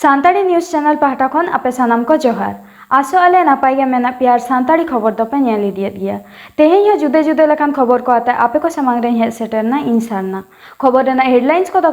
सांताड़ी news channel पाहटा खन आपे सानाम को जोहार आसो आले नापाय गे मेना प्यार सांताड़ी खबर दोपे नेल इदियत गिया तेहेन हो जुदे जुदे लेकान खबर को आते आपे को समांग रे हे सेटरना इन सारना खबर रेना हेडलाइंस को दो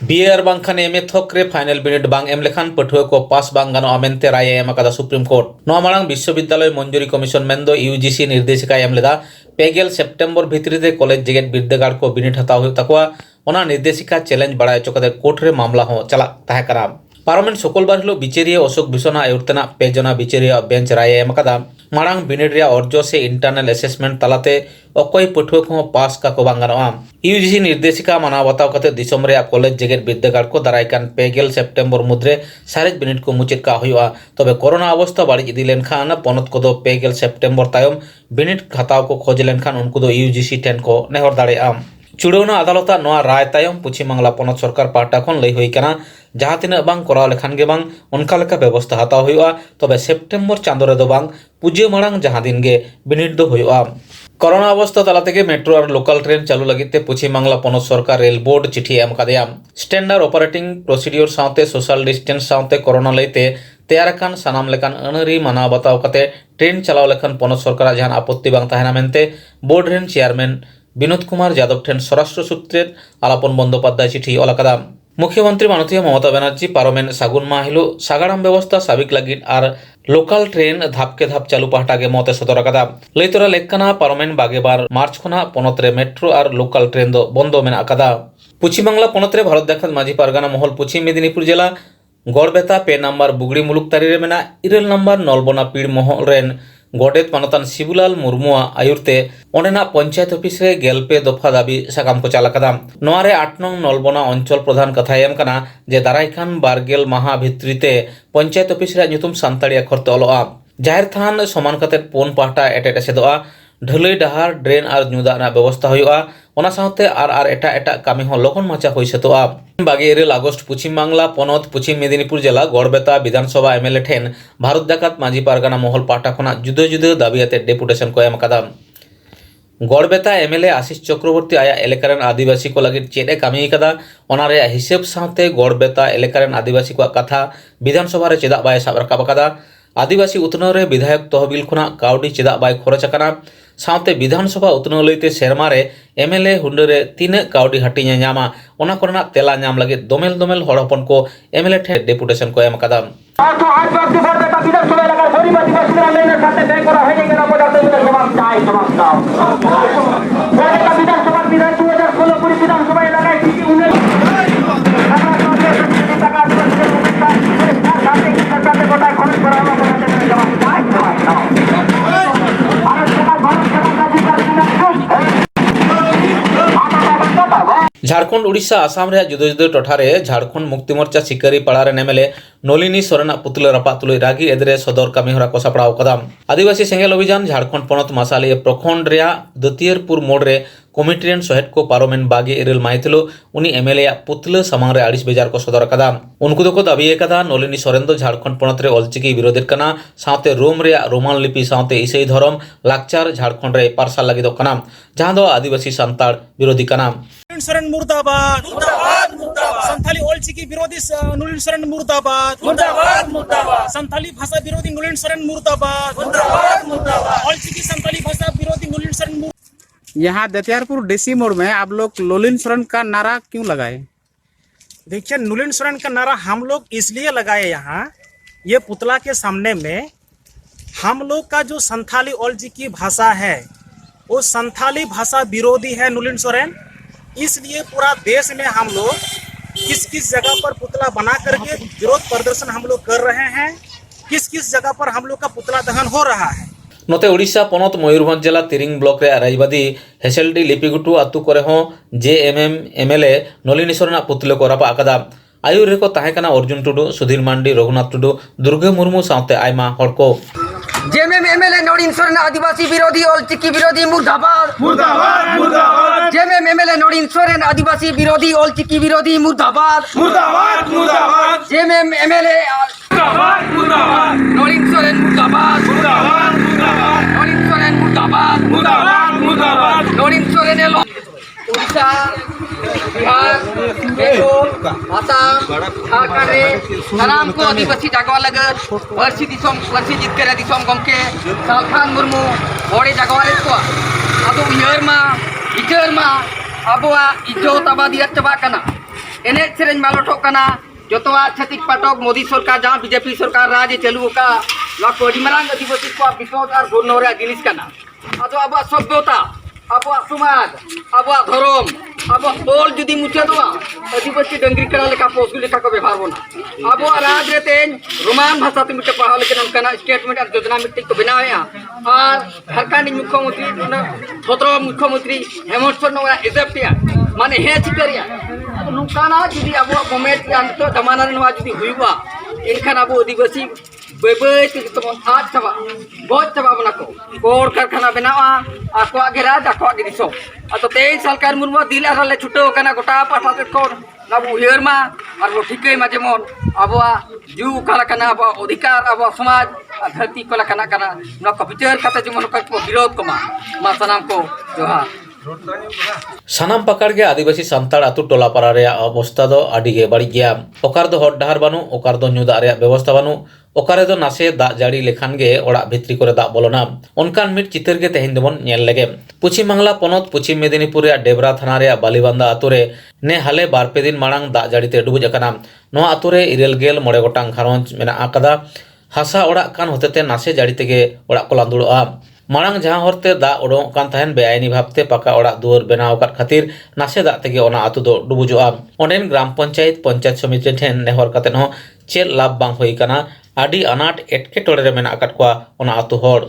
बीएर बांखान एम ए थक रे फाइनल बिनिट बांग एम लेखान पठुआ को पास बांग गानो आमेनते राय एम अकादा सुप्रीम कोर्ट नोआ मांग विश्वविद्यालय मंजूरी कमिशन मेंदो यूजीसी निर्देशिका एम लेदा पेगेल सेप्टेम्बर भितरी रे कॉलेज जेगेट बिरदागाड़ को बिनिट हताव हुई तकवा ओना निर्देशिका चैलेंज बड़ा चोकदे कोर्ट रे मामला हो चला ताहे करा पार्लामेंट शुक्रवार हिलो बिचेरिया अशोक भूषण आयुर्तना पेजना बिचेरिया बेंच राय एम अकादा मांग बिनिट रे अर्जो से इंटरनल असेसमेंट तलाते अकय पठुआ को पास का को बांग गानोआ यूजीसी निर्देशिका मानाव बताव कते दिसम रे कॉलेज जेगेट बिरदागाड़ को दारायकान पेगेल सेप्टेम्बर मुद्रे सारेज बिनिट को मुचित का हुआ तबे कोरोना अवस्था बाड़ी इदी लेनखान पनत को दो पेगेल सेप्टेम्बर तायम बिनिट हताव को खोज लेनखान उनको दो यूजीसी ठेन को नेहर दाड़ेआ चुड़ौना अदालता नोआ राय तायम पश्चिम बांगला पनत सरकार पाहटा खन लई हुई कना जहाँ तीना बांग कराव लेखान गे बांग उनका लेका व्यवस्था हताव हुआ तबे सेप्टेम्बर चांदो रे दो बांग पुजे मांग जहाँ दिन गे बिनिट दो हुआ कोरोना अवस्था तला तेगे मेट्रो और लोकल ट्रेन चालू लगिते पश्चिम बांगला पनत सरकार रेल बोर्ड चिठी एम कादेया स्टैंडर्ड ऑपरेटिंग प्रोसीडियर साथे सोशल डिस्टेंस साथे कोरोना लईते तैयारकान सानाम लेकान अनरी मानाव बताव कते ट्रेन चलाव लेखान पनत सरकार जहां आपत्ति बांग ताहेना मेनते बोर्ड रेन चेयरमैन विनोद कुमार यादव ठेन स्वराष्ट्र सूत्रे आलापन बंदोपाध्याय चिठी ओलाकादा मुख्यमंत्री माननीय ममता बनर्जी पारोमेन सागुन माह हिलो सागाड़ाम व्यवस्था साबिक लगित और लोकल ट्रेन धापके धाप चालू पाहटा गे मते सदर अकादा लैतरा लेकना पारोमेन बागेबार मार्च खना पनत रे मेट्रो और लोकल ट्रेन दो बंदो मेना अकादा पश्चिम बांगला पनत रे भारत देखत माझी पारगाना महल पश्चिम मेदिनीपुर जिला गड़बेता पे नम्बर बुगड़ी मुलुकतारी रे मेना 9 नम्बर नलबना पीड़ महल रेन गोडेत मानतान शिबुलाल मुर्मुआ आयुरते ओनेना पंचायत ऑफिस रे गेलपे दफा दाबी साकाम को चालाकादा नोआरे 8 नंग नलबना अंचल प्रधान कथा एम कना जे दारायखान बारगेल माहा भित्रीते पंचायत ऑफिस रे ᱧᱩᱛᱩᱢ सान्ताड़ी अक्षर ते ऑलोआ जाहिर थान समान कते पोन पाहटा एटेट एसेदोआ ढलई डहार ड्रेन और ᱧᱩᱫᱟᱜ ना व्यवस्था हुआ ओना साथे आर एटा एटा कामी हो लगन माचा होई सतोआ 22 अगस्त पश्चिम बांगला पनत पश्चिम मेदिनीपुर जिला गड़बेता विधानसभा एमएलए ठेन भारत जाकात माझी पारगाना महल पाहटा खना जुदे जुदे दाबियाते डेपुटेशन को एम अकादा गड़बेता एमएलए आशीष चक्रवर्ती आया एलेकारेन आदिवासी को लगित चेदे कामी कदा ओना रे हिसाब साथे गड़बेता एलेकारेन आदिवासी को कथा विधानसभा रे चेदा बाय साब राकाब कदा आदिवासी उतनव रे विधायक तहबिल खुना काउडी चेदा बाय खरच अकना साथे विधानसभा उतनव लईते सेरमा रे एमएलए हुंडे रे तीन काउडी हटिया नामा ओना कोरना तेला नाम लगे दोमेल दोमेल हड़ हपन को एमएलए ठे डेपुटेशन को एम अकादा झारखंड उड़ीसा आसाम रे जुदे जुदे टोठारे झारखंड मुक्ति मोर्चा सिकारी पाड़ा एमएलए नलिनी सोरेन पुतला रपा तुलई रागी एदरे सदर कामीहरा को सपड़ाव कदा आदिवासी सेंगेल अभियान झारखंड पनत मसाली प्रखंड रे दतियरपुर मोड़ रे कमिटी रेन सहेद को पारोमेन 22 माहितिलो उनी एमएलए पुतला सामांग रे 28 बेजार को सदर कदा उनको दो दाबी कदा नलिनी सोरेन दो झारखंड पनत रे ऑलचिकी विरोधित कना साथे रोम रे रोमान लिपि साथे ईसाई धर्म लाकचार झारखंड रे पारसाल लगी दो कना जहां दो आदिवासी संताड़ विरोधी कना सोरेन मुर्दाबाद मुर्दाबाद मुर्दाबाद संथाली ऑलचिकी विरोधी नलिनी सोरेन मुर्दाबाद मुर्दाबाद मुर्दाबाद संथाली भाषा विरोधी नलिनी सोरेन मुर्दाबाद मुर्दाबाद मुर्दाबाद ऑलचिकी संथाली भाषा विरोधी नलिनी सोरेन। यहाँ दतियारपुर डीसी मोड़ में आप लोग नलिनी सोरेन का नारा क्यों लगाए? देखिए नलिनी सोरेन का नारा हम लोग इसलिए लगाए यहाँ ये पुतला के सामने में हम लोग का जो संथाली ऑलचिकी भाषा है वो संथाली भाषा विरोधी है नलिनी सोरेन इसलिए पूरा देश में हम लोग किस किस जगह पर पुतला बना करके विरोध प्रदर्शन हम लोग कर रहे हैं किस किस जगह पर हम लोग का पुतला दहन हो रहा है। नोते उड़ीसा पनत मयूरभंज जिला तिरिंग ब्लॉक रे राजबादी हेसेलडी लिपिगुटू आतु करे हो जेएमएम एमएलए नलिनी सोरेन पुतले को रपा अकादा आयुर रे को ताहेकना अर्जुन टुडू सुधीर मांडी रघुनाथ टुडू दुर्गे मुर्मू साथे आयमा हड़को जेएमएम एमएलए नलिनी सोरेन आदिवासी विरोधी ऑलचिकी विरोधी मुर्दाबाद मुर्दाबाद मुर्दाबाद जेएमएम एमएलए नलिनी सोरेन आदिवासी विरोधी ऑलचिकी विरोधी मुर्दाबाद मुर्दाबाद मुर्दाबाद जेएमएम एमएलए मुर्दाबाद मुर्दाबाद नलिनी सोरेन मुर्दाबाद मुर्दाबाद मुर्दाबाद नलिनी सोरेन मुर्दाबाद मुर्दाबाद मुर्दाबाद नलिनी सोरेन उड़ीसा बिहार बेंगल आसाम झारखंड रे सानाम को आदिवासी जागवा लगत पारसी दिसोम पारसी जितकर दिसोम गमके सालखान मुर्मू बड़े जागवा रे को आदो इजर मा अबवा इजो तबा दिया चबा कना एने सेरेन मालोटो कना जोतवा छतिक पाटक मोदी सरकार जहां बीजेपी सरकार राज चालू का लाको डिमांग आदिवासी को विकास और गोनोरे जिनिस कना आदो अब सभ्यता अब समाज अब धर्म अब बोल जुदी मुचादवा आदिवासी डंगरी करा लेका पोसगु लेका को व्यवहार होना अब राज रे तेन रोमान भाषा ते मिटे पढ़ा लेकिन उनका स्टेटमेंट और योजना मिटे को बनाया और झारखंड मुख्यमंत्री छत्र मुख्यमंत्री हेमंत सोरेन नोरा इजिप्टिया माने हे चिकरिया नुकाना जुदी अब गवर्नमेंट यान तो जमाना रे नवा जुदी हुईवा इनखान अब आदिवासी बेबे तो आज चबा बहुत चबा बना को कोर कारखाना बनावा आको घेरा जाको गिरिसो तो तेई सरकार मुर्मू दिल आरले छुटो कना गोटा पाठा को ना उयर मा और वो ठीके मा जेमन अबवा जू कला कना अब अधिकार अब समाज धरती कला कना कना न को विचार कते जेमन को विरोध कमा मा सनाम को जोहार सानाम पकड़ के आदिवासी संताड़ आतु टोला पारा रे अवस्था दो आडी गे बाड़ी गया ओकार दो हट डहार बानु ओकार दो न्यू दा रे व्यवस्था बानु ओकारे दो नासे दा जाड़ी लेखान गे ओड़ा भित्री करे दा बोलोना उनकान मिट चितर के तेहिन देबन नेल लेगे पश्चिम बांगला पनत पश्चिम मेदिनीपुर रे डेबरा थाना रे बालीबांदा आतु रे ने हाले बार पे दिन मांग दा जाड़ी ते डुबुज अकना नो आतु रे इरेल गेल मोड़े गोटांग घारंज मेना आकदा हासा ओड़ा कान होतेते नासे जाड़ी तेगे ओड़ा को लांदुड़ोआ मांग जहां हरते दा ओडों कान तहन बेआईनी भावते पका ओड़ा दुआर बनाव कर खातिर नासे दा तेगे ओना आतु दो डुबुजोआ ओनेन ग्राम पंचायत समिति ठेन नेहर काते नो चेल लाभ बांग होई काना आडी अनाट एटके टोड़े रे मेना आकट कोआ ओना आतु होड़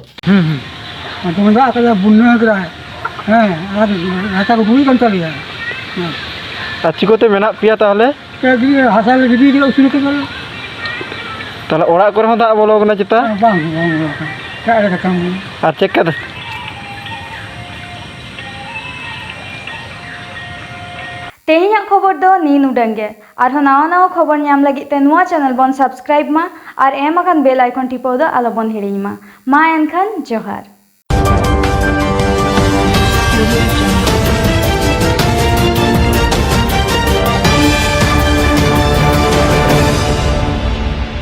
तुमदा आकदा बुन्ना करा है आर हाता को बुई कन चलिया चिकोते मेना पिया ताहले गी हासा ले गिदी के उसिन के बोल ताहले ओड़ा करे हो दा बोलो कना चिता बांग का रे काम आ चेक कर तेहें खबर दो नीन उडंगे और नवा खबर नाम लगी ते नुआ चैनल बन सब्सक्राइब मा और एम अकान बेल आइकन टिपो दो आलो बन हिड़िंग मा एनखान जोहार।